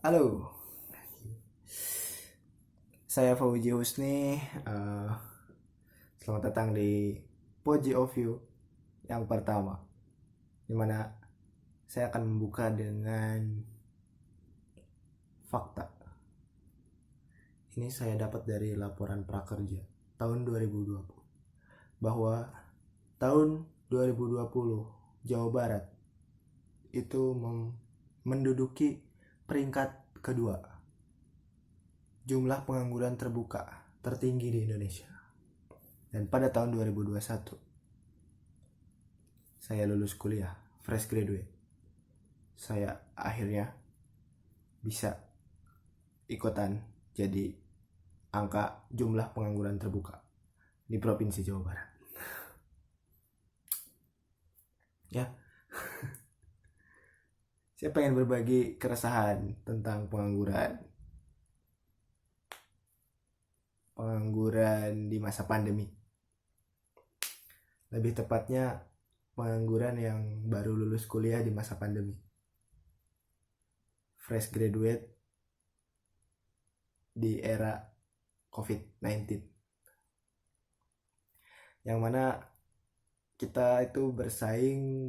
Halo, saya Fauji Husni. Selamat datang di Poji of You yang pertama, dimana saya akan membuka dengan fakta. Ini saya dapat dari laporan prakerja tahun 2020 bahwa tahun 2020 Jawa Barat itu menduduki peringkat kedua jumlah pengangguran terbuka tertinggi di Indonesia. Dan pada tahun 2021 saya lulus kuliah, fresh graduate. Saya akhirnya bisa ikutan jadi angka jumlah pengangguran terbuka di Provinsi Jawa Barat. Ya, saya pengen berbagi keresahan tentang pengangguran di masa pandemi. Lebih tepatnya pengangguran yang baru lulus kuliah di masa pandemi. Fresh graduate di era COVID-19. Yang mana kita itu bersaing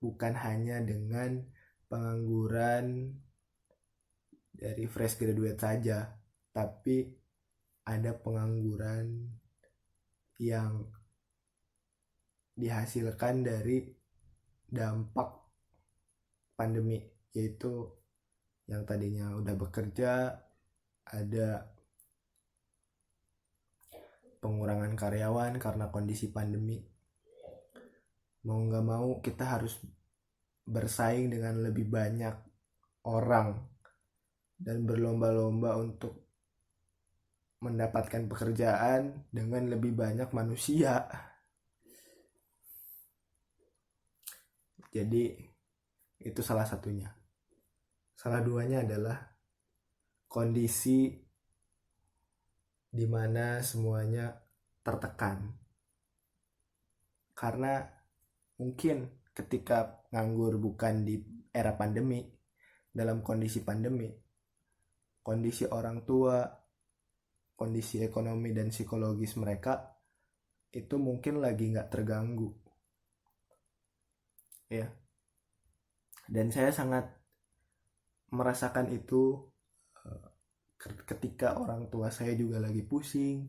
bukan hanya dengan pengangguran dari fresh graduate saja, tapi ada pengangguran yang dihasilkan dari dampak pandemi, yaitu yang tadinya udah bekerja, ada pengurangan karyawan karena kondisi pandemi. Mau nggak mau kita harus bersaing dengan lebih banyak orang dan berlomba-lomba untuk mendapatkan pekerjaan dengan lebih banyak manusia. Jadi itu salah satunya. Salah duanya adalah kondisi di mana semuanya tertekan. Karena mungkin ketika nganggur bukan di era pandemi, dalam kondisi pandemi, kondisi orang tua, kondisi ekonomi dan psikologis mereka itu mungkin lagi nggak terganggu. Ya. Dan saya sangat merasakan itu ketika orang tua saya juga lagi pusing.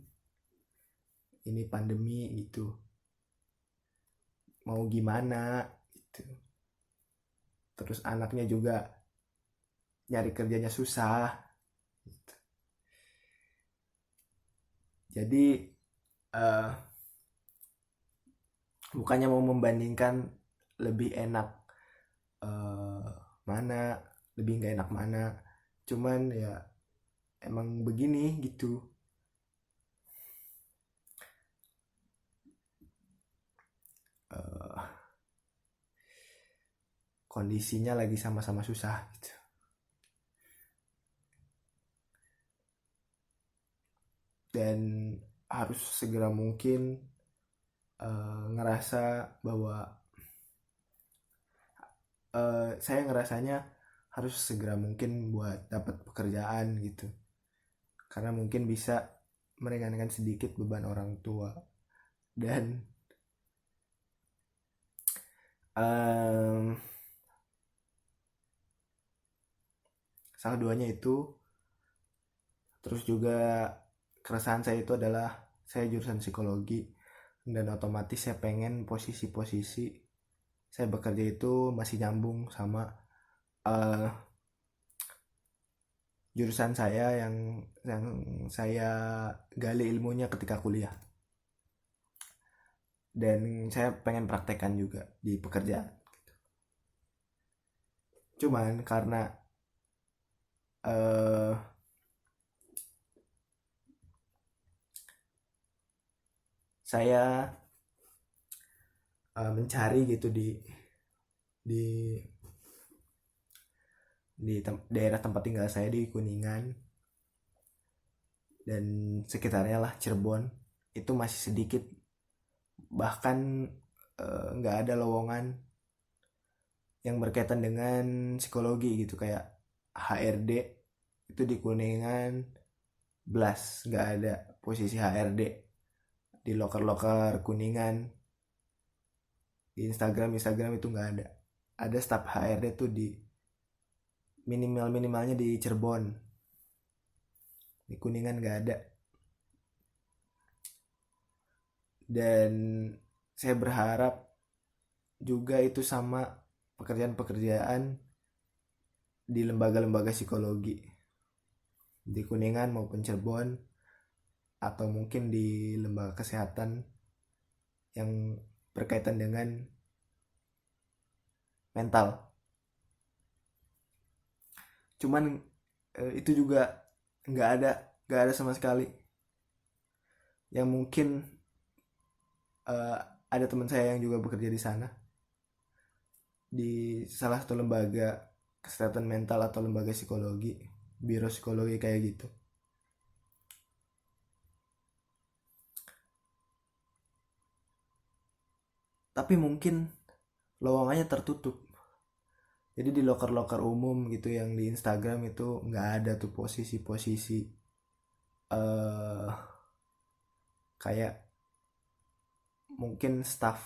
Ini pandemi gitu. Mau gimana gitu. Terus anaknya juga nyari kerjanya susah gitu. Jadi bukannya mau membandingkan lebih enak mana, lebih nggak enak mana, cuman ya emang begini gitu. Kondisinya lagi sama-sama susah gitu. Dan harus segera mungkin ngerasa bahwa saya ngerasanya harus segera mungkin buat dapat pekerjaan gitu, karena mungkin bisa meringankan sedikit beban orang tua. Dan salah duanya itu. Terus juga keresahan saya itu adalah saya jurusan psikologi, dan otomatis saya pengen posisi-posisi saya bekerja itu masih nyambung sama jurusan saya yang saya gali ilmunya ketika kuliah. Dan saya pengen praktekkan juga di pekerjaan. Cuman karena saya mencari gitu di daerah tempat tinggal saya di Kuningan dan sekitarnya lah, Cirebon, itu masih sedikit, bahkan nggak ada lowongan yang berkaitan dengan psikologi gitu, kayak HRD itu di Kuningan blast, nggak ada posisi HRD di loker-loker Kuningan. Di Instagram itu nggak ada. Ada staf HRD tuh di minimalnya di Cirebon. Di Kuningan nggak ada. Dan saya berharap juga itu sama pekerjaan-pekerjaan di lembaga-lembaga psikologi di Kuningan maupun Cirebon, atau mungkin di lembaga kesehatan yang berkaitan dengan mental. Cuman itu juga nggak ada sama sekali. Yang mungkin ada teman saya yang juga bekerja di sana, di salah satu lembaga kesehatan mental atau lembaga psikologi, biro psikologi kayak gitu. Tapi mungkin lowongannya tertutup. Jadi di loker-loker umum gitu yang di Instagram itu nggak ada tuh posisi-posisi eh kayak mungkin staf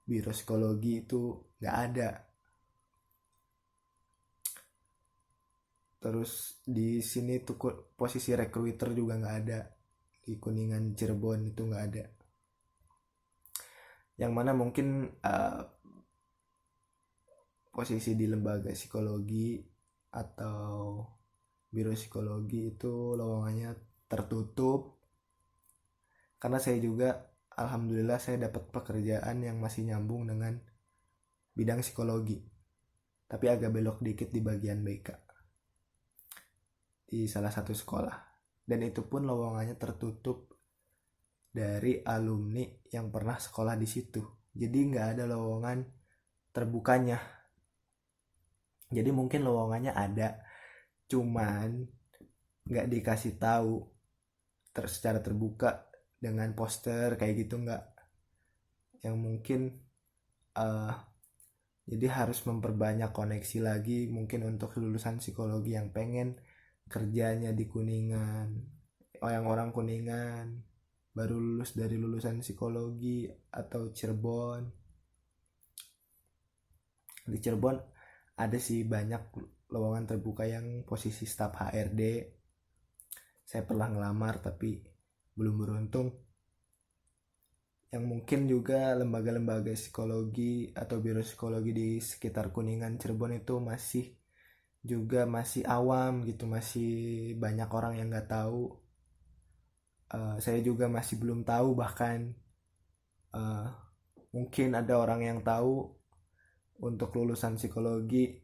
biro psikologi itu nggak ada. Terus di sini tuh posisi recruiter juga nggak ada, di Kuningan Cirebon itu nggak ada. Yang mana mungkin posisi di lembaga psikologi atau biro psikologi itu lowongannya tertutup. Karena saya juga alhamdulillah saya dapat pekerjaan yang masih nyambung dengan bidang psikologi, tapi agak belok dikit di bagian BK di salah satu sekolah. Dan itu pun lowongannya tertutup dari alumni yang pernah sekolah di situ. Jadi nggak ada lowongan terbukanya. Jadi mungkin lowongannya ada, cuman nggak dikasih tahu secara terbuka dengan poster kayak gitu, nggak. Yang mungkin jadi harus memperbanyak koneksi lagi mungkin untuk lulusan psikologi yang pengen kerjanya di Kuningan, yang orang Kuningan baru lulus dari lulusan psikologi atau Cirebon. Di Cirebon ada sih banyak lowongan terbuka yang posisi staf HRD. Saya pernah ngelamar tapi belum beruntung. Yang mungkin juga lembaga-lembaga psikologi atau biro psikologi di sekitar Kuningan Cirebon itu masih awam gitu, masih banyak orang yang nggak tahu. Saya juga masih belum tahu, bahkan mungkin ada orang yang tahu untuk lulusan psikologi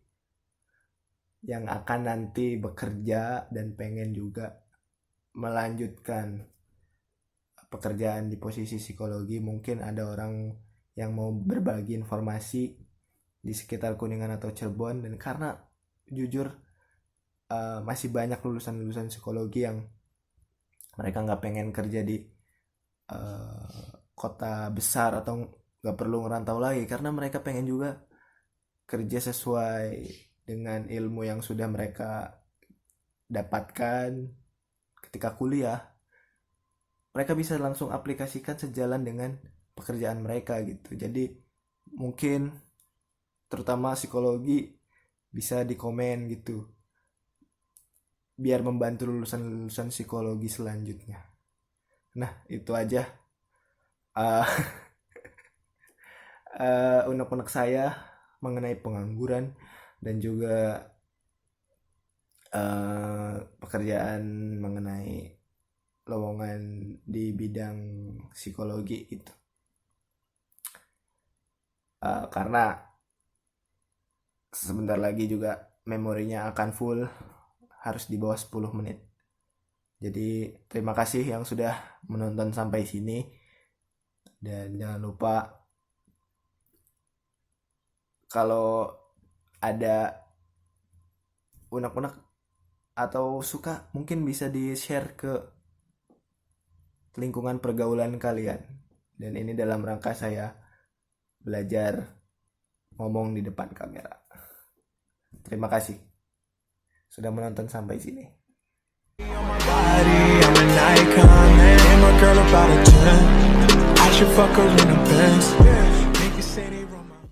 yang akan nanti bekerja dan pengen juga melanjutkan pekerjaan di posisi psikologi. Mungkin ada orang yang mau berbagi informasi di sekitar Kuningan atau Cirebon. Dan karena jujur masih banyak lulusan psikologi yang mereka nggak pengen kerja di kota besar atau nggak perlu ngerantau lagi, karena mereka pengen juga kerja sesuai dengan ilmu yang sudah mereka dapatkan ketika kuliah. Mereka bisa langsung aplikasikan sejalan dengan pekerjaan mereka gitu. Jadi mungkin terutama psikologi bisa dikomen gitu, biar membantu lulusan psikologi selanjutnya. Nah itu aja unek-unek saya mengenai pengangguran dan juga pekerjaan mengenai lowongan di bidang psikologi itu. Karena sebentar lagi juga memorinya akan full, harus di bawah 10 menit. Jadi terima kasih yang sudah menonton sampai sini, dan jangan lupa kalau ada unek-unek atau suka mungkin bisa di-share ke lingkungan pergaulan kalian. Dan ini dalam rangka saya belajar ngomong di depan kamera. Terima kasih sudah menonton sampai sini. I'm an icon, and my girl about a 10. I should fuck her in a Benz.